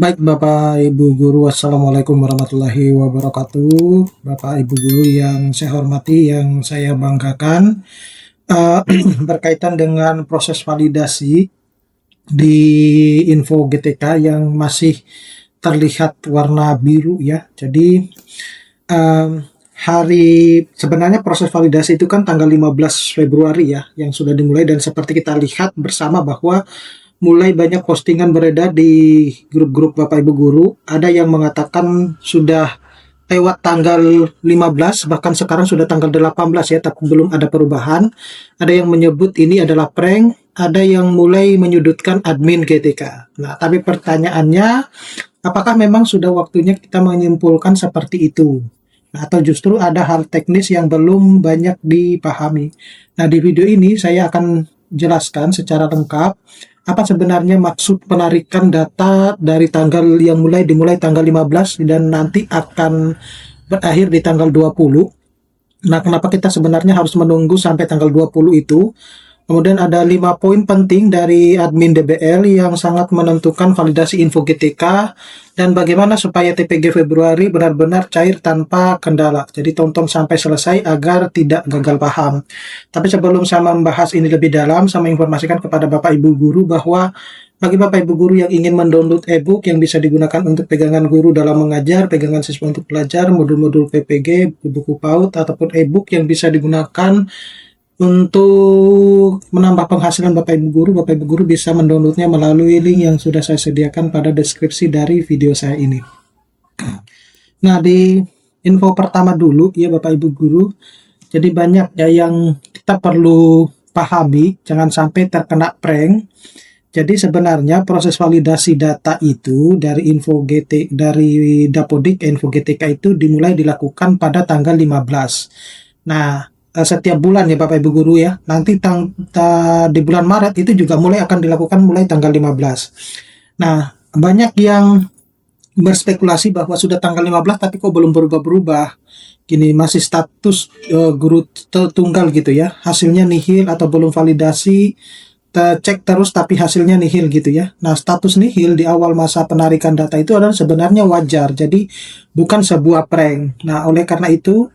Baik Bapak Ibu Guru, Assalamualaikum warahmatullahi wabarakatuh. Bapak Ibu Guru yang saya hormati, yang saya banggakan, eh, berkaitan dengan proses validasi di info GTK yang masih terlihat warna biru ya. Jadi em, hari sebenarnya proses validasi itu kan tanggal 15 Februari ya yang sudah dimulai, dan seperti kita lihat bersama bahwa mulai banyak postingan beredar di grup-grup Bapak Ibu guru. Ada yang mengatakan sudah lewat tanggal 15, bahkan sekarang sudah tanggal 18 ya, tapi belum ada perubahan. Ada yang menyebut ini adalah prank, ada yang mulai menyudutkan admin GTK. Nah, tapi pertanyaannya, apakah memang sudah waktunya kita menyimpulkan seperti itu? Nah, atau justru ada hal teknis yang belum banyak dipahami? Nah, di video ini saya akan jelaskan secara lengkap apa sebenarnya maksud penarikan data dari tanggal yang dimulai tanggal 15 dan nanti akan berakhir di tanggal 20. Nah, kenapa kita sebenarnya harus menunggu sampai tanggal 20 itu? Kemudian ada 5 poin penting dari admin DBL yang sangat menentukan validasi info GTK, dan bagaimana supaya TPG Februari benar-benar cair tanpa kendala. Jadi tonton sampai selesai agar tidak gagal paham. Tapi sebelum saya membahas ini lebih dalam, saya menginformasikan kepada Bapak Ibu Guru bahwa bagi Bapak Ibu Guru yang ingin mendownload e-book yang bisa digunakan untuk pegangan guru dalam mengajar, pegangan siswa untuk belajar, modul-modul PPG, buku PAUD, ataupun e-book yang bisa digunakan untuk menambah penghasilan Bapak Ibu Guru bisa mendownloadnya melalui link yang sudah saya sediakan pada deskripsi dari video saya ini. Nah, di info pertama dulu ya Bapak Ibu Guru, jadi banyak ya yang kita perlu pahami, jangan sampai terkena prank. Jadi sebenarnya proses validasi data itu dari dari Dapodik ke info GTK itu dimulai dilakukan pada tanggal 15. Nah, setiap bulan ya Bapak Ibu Guru ya. Nanti di bulan Maret itu juga mulai akan dilakukan mulai tanggal 15. Nah, banyak yang berspekulasi bahwa sudah tanggal 15 tapi kok belum berubah-berubah. Gini, masih status guru tunggal gitu ya. Hasilnya nihil atau belum validasi, cek terus tapi hasilnya nihil gitu ya. Nah, status nihil di awal masa penarikan data itu adalah sebenarnya wajar. Jadi bukan sebuah prank. Nah, oleh karena itu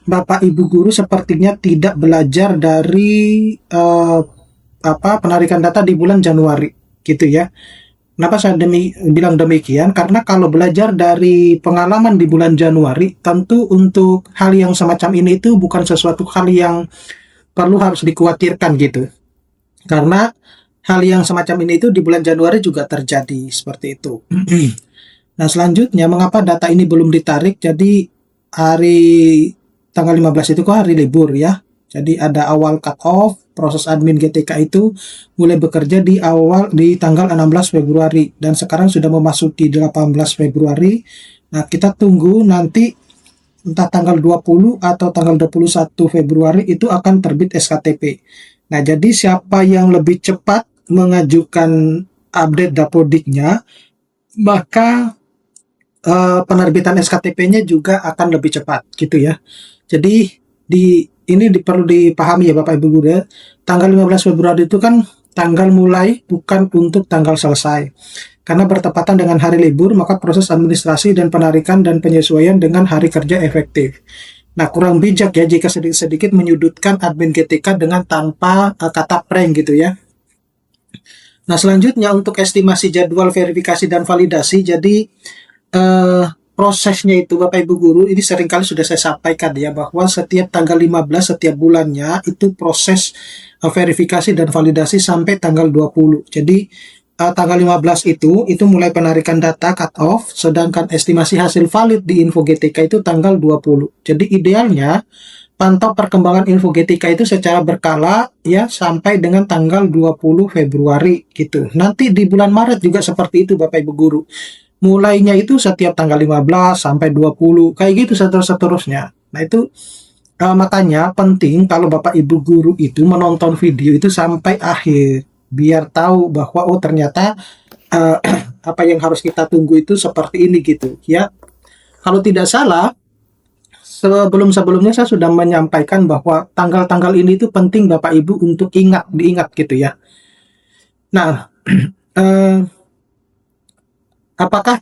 Bapak Ibu Guru sepertinya tidak belajar dari penarikan data di bulan Januari gitu ya. Kenapa saya bilang demikian? Karena kalau belajar dari pengalaman di bulan Januari, tentu untuk hal yang semacam ini itu bukan sesuatu hal yang perlu harus dikhawatirkan gitu. Karena hal yang semacam ini itu di bulan Januari juga terjadi seperti itu. Nah, selanjutnya mengapa data ini belum ditarik? Jadi hari tanggal 15 itu kok hari libur ya. Jadi ada awal cut off, proses admin GTK itu mulai bekerja di tanggal 16 Februari dan sekarang sudah memasuki 18 Februari. Nah, kita tunggu nanti entah tanggal 20 atau tanggal 21 Februari itu akan terbit SKTP. Nah, jadi siapa yang lebih cepat mengajukan update Dapodiknya, maka penerbitan SKTP-nya juga akan lebih cepat gitu ya. Jadi perlu dipahami ya Bapak Ibu Guru ya. Tanggal 15 Februari itu kan tanggal mulai, bukan untuk tanggal selesai. Karena bertepatan dengan hari libur, maka proses administrasi dan penarikan dan penyesuaian dengan hari kerja efektif. Nah, kurang bijak ya jika sedikit-sedikit menyudutkan admin GTK dengan tanpa kata prank gitu ya. Nah, selanjutnya untuk estimasi jadwal verifikasi dan validasi, jadi prosesnya itu Bapak Ibu Guru, ini seringkali sudah saya sampaikan ya, bahwa setiap tanggal 15 setiap bulannya itu proses verifikasi dan validasi sampai tanggal 20. Jadi tanggal 15 itu mulai penarikan data cut off, sedangkan estimasi hasil valid di info GTK itu tanggal 20. Jadi idealnya pantau perkembangan info GTK itu secara berkala ya sampai dengan tanggal 20 Februari gitu. Nanti di bulan Maret juga seperti itu Bapak Ibu Guru. Mulainya itu setiap tanggal 15 sampai 20 kayak gitu seterusnya. Nah, itu makanya penting kalau Bapak Ibu Guru itu menonton video itu sampai akhir biar tahu bahwa oh ternyata uh, apa yang harus kita tunggu itu seperti ini gitu ya. Kalau tidak salah, sebelumnya saya sudah menyampaikan bahwa tanggal-tanggal ini itu penting Bapak Ibu untuk diingat gitu ya. Nah, apakah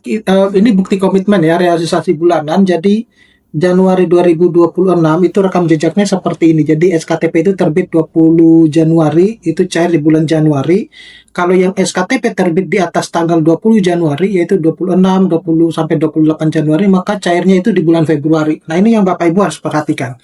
ini bukti komitmen ya, realisasi bulanan. Jadi Januari 2026 itu rekam jejaknya seperti ini. Jadi SKTP itu terbit 20 Januari, itu cair di bulan Januari. Kalau yang SKTP terbit di atas tanggal 20 Januari, yaitu 26, 20 sampai 28 Januari, maka cairnya itu di bulan Februari. Nah, ini yang Bapak Ibu harus perhatikan.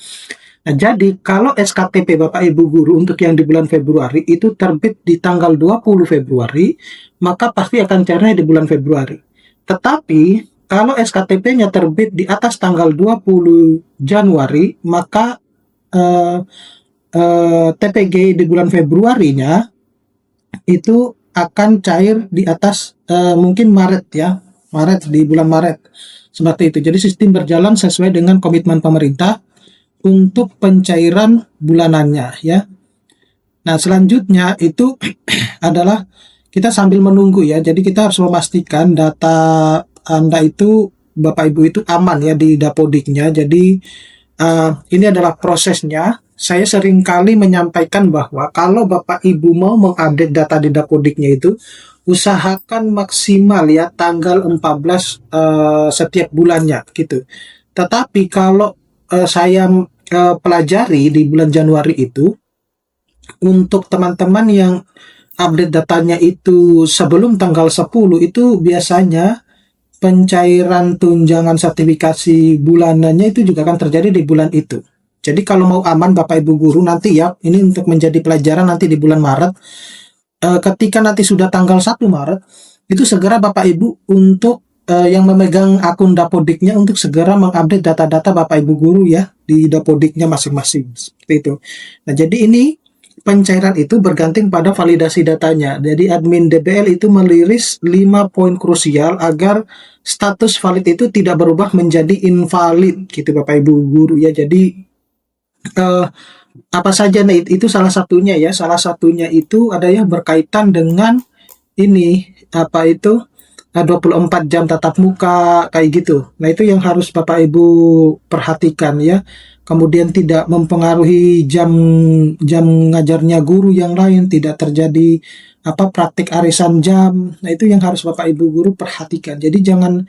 Nah, jadi kalau SKTP Bapak Ibu guru untuk yang di bulan Februari itu terbit di tanggal 20 Februari, maka pasti akan cairnya di bulan Februari. Tetapi kalau SKTP-nya terbit di atas tanggal 20 Januari, maka TPG di bulan Februarinya itu akan cair di atas mungkin Maret ya, Maret, di bulan Maret. Seperti itu. Jadi sistem berjalan sesuai dengan komitmen pemerintah untuk pencairan bulanannya ya. Nah, selanjutnya itu adalah kita sambil menunggu ya. Jadi kita harus memastikan data Anda itu, Bapak Ibu itu aman ya di Dapodiknya. Jadi ini adalah prosesnya. Saya seringkali menyampaikan bahwa kalau Bapak Ibu mau mengupdate data di Dapodiknya itu, usahakan maksimal ya tanggal 14 setiap bulannya gitu. Tetapi kalau saya pelajari di bulan Januari itu, untuk teman-teman yang update datanya itu sebelum tanggal 10, itu biasanya pencairan tunjangan sertifikasi bulanannya itu juga akan terjadi di bulan itu. Jadi kalau mau aman Bapak Ibu guru nanti ya, ini untuk menjadi pelajaran nanti di bulan Maret, ketika nanti sudah tanggal 1 Maret, itu segera Bapak Ibu untuk yang memegang akun Dapodiknya untuk segera mengupdate data-data Bapak Ibu guru ya di Dapodiknya masing-masing. Seperti itu. Nah, jadi ini pencairan itu bergantung pada validasi datanya. Jadi admin DBL itu meliris 5 poin krusial agar status valid itu tidak berubah menjadi invalid gitu Bapak Ibu guru ya. Jadi apa saja, nah itu salah satunya ya. Salah satunya itu ada yang berkaitan dengan ini apa itu 24 jam tatap muka kayak gitu. Nah, itu yang harus Bapak Ibu perhatikan ya. Kemudian tidak mempengaruhi jam ngajarnya guru yang lain, tidak terjadi praktik arisan jam. Nah, itu yang harus Bapak Ibu guru perhatikan. Jadi jangan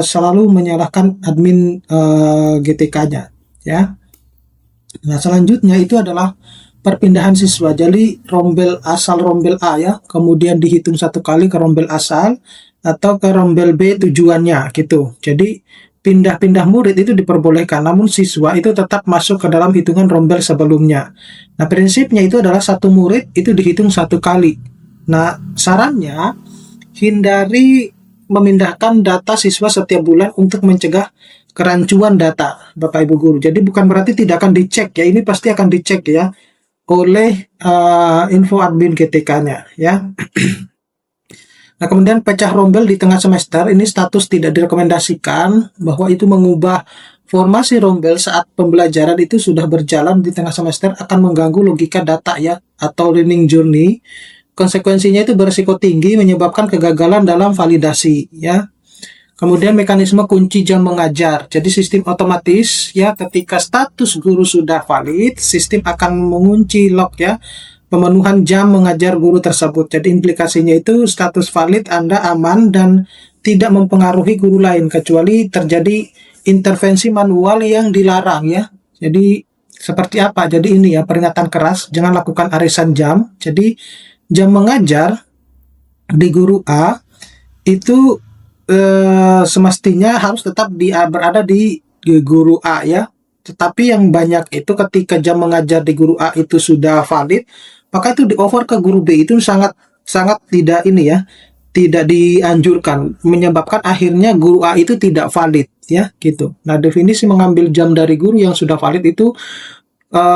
selalu menyalahkan admin GTK-nya ya. Nah, selanjutnya itu adalah perpindahan siswa. Jadi rombel asal rombel A ya, kemudian dihitung satu kali ke rombel asal atau ke rombel B tujuannya gitu. Jadi pindah-pindah murid itu diperbolehkan, namun siswa itu tetap masuk ke dalam hitungan rombel sebelumnya. Nah, prinsipnya itu adalah satu murid itu dihitung satu kali. Nah, sarannya hindari memindahkan data siswa setiap bulan untuk mencegah kerancuan data Bapak Ibu guru. Jadi bukan berarti tidak akan dicek ya, ini pasti akan dicek ya oleh info admin GTK-nya ya. Nah, kemudian pecah rombel di tengah semester ini status tidak direkomendasikan, bahwa itu mengubah formasi rombel saat pembelajaran itu sudah berjalan di tengah semester akan mengganggu logika data ya atau learning journey. Konsekuensinya itu berisiko tinggi menyebabkan kegagalan dalam validasi ya. Kemudian mekanisme kunci jam mengajar. Jadi sistem otomatis ya, ketika status guru sudah valid, sistem akan mengunci log ya pemenuhan jam mengajar guru tersebut. Jadi implikasinya itu status valid Anda aman dan tidak mempengaruhi guru lain kecuali terjadi intervensi manual yang dilarang ya. Jadi seperti apa? Jadi ini ya peringatan keras, jangan lakukan arisan jam. Jadi jam mengajar di guru A itu semestinya harus tetap berada di guru A ya. Tetapi yang banyak itu ketika jam mengajar di guru A itu sudah valid, maka itu di over ke guru B. Itu sangat tidak ini ya, tidak dianjurkan, menyebabkan akhirnya guru A itu tidak valid ya gitu. Nah, definisi mengambil jam dari guru yang sudah valid itu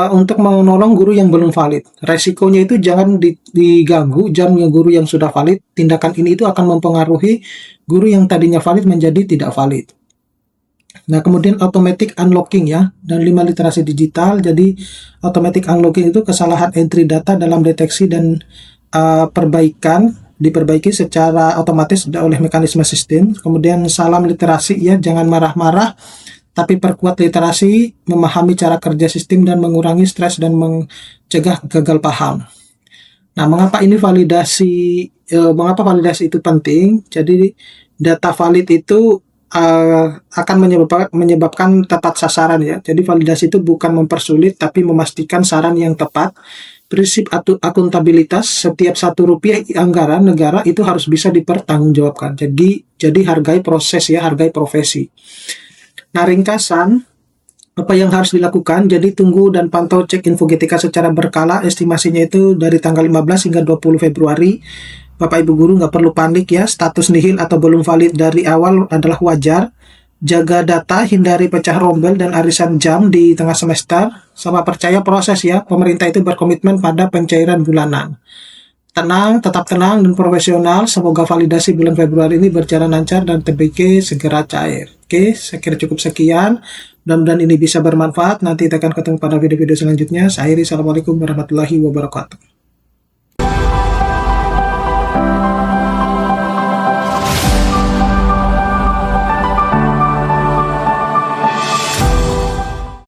untuk menolong guru yang belum valid. Resikonya itu jangan diganggu jamnya guru yang sudah valid. Tindakan ini itu akan mempengaruhi guru yang tadinya valid menjadi tidak valid. Nah, kemudian automatic unlocking ya, dan 5 literasi digital. Jadi automatic unlocking itu kesalahan entry data dalam deteksi dan diperbaiki secara otomatis oleh mekanisme sistem. Kemudian salam literasi ya, jangan marah-marah, tapi perkuat literasi, memahami cara kerja sistem dan mengurangi stres dan mencegah gagal paham. Nah, mengapa validasi itu penting? Jadi data valid itu akan menyebabkan tepat sasaran ya. Jadi validasi itu bukan mempersulit tapi memastikan saran yang tepat. Prinsip akuntabilitas, setiap Rp1 anggaran negara itu harus bisa dipertanggungjawabkan. Jadi hargai proses ya, hargai profesi. Nah, ringkasan apa yang harus dilakukan, jadi tunggu dan pantau cek info GTK secara berkala, estimasinya itu dari tanggal 15 hingga 20 Februari. Bapak Ibu Guru nggak perlu panik ya, status nihil atau belum valid dari awal adalah wajar. Jaga data, hindari pecah rombel dan arisan jam di tengah semester, sama percaya proses ya, pemerintah itu berkomitmen pada pencairan bulanan. Tenang, tetap tenang dan profesional. Semoga validasi bulan Februari ini berjalan lancar dan TBK segera cair. Oke, saya kira cukup sekian. Mudah-mudahan ini bisa bermanfaat. Nanti kita akan ketemu pada video-video selanjutnya. Saya Assalamualaikum warahmatullahi wabarakatuh.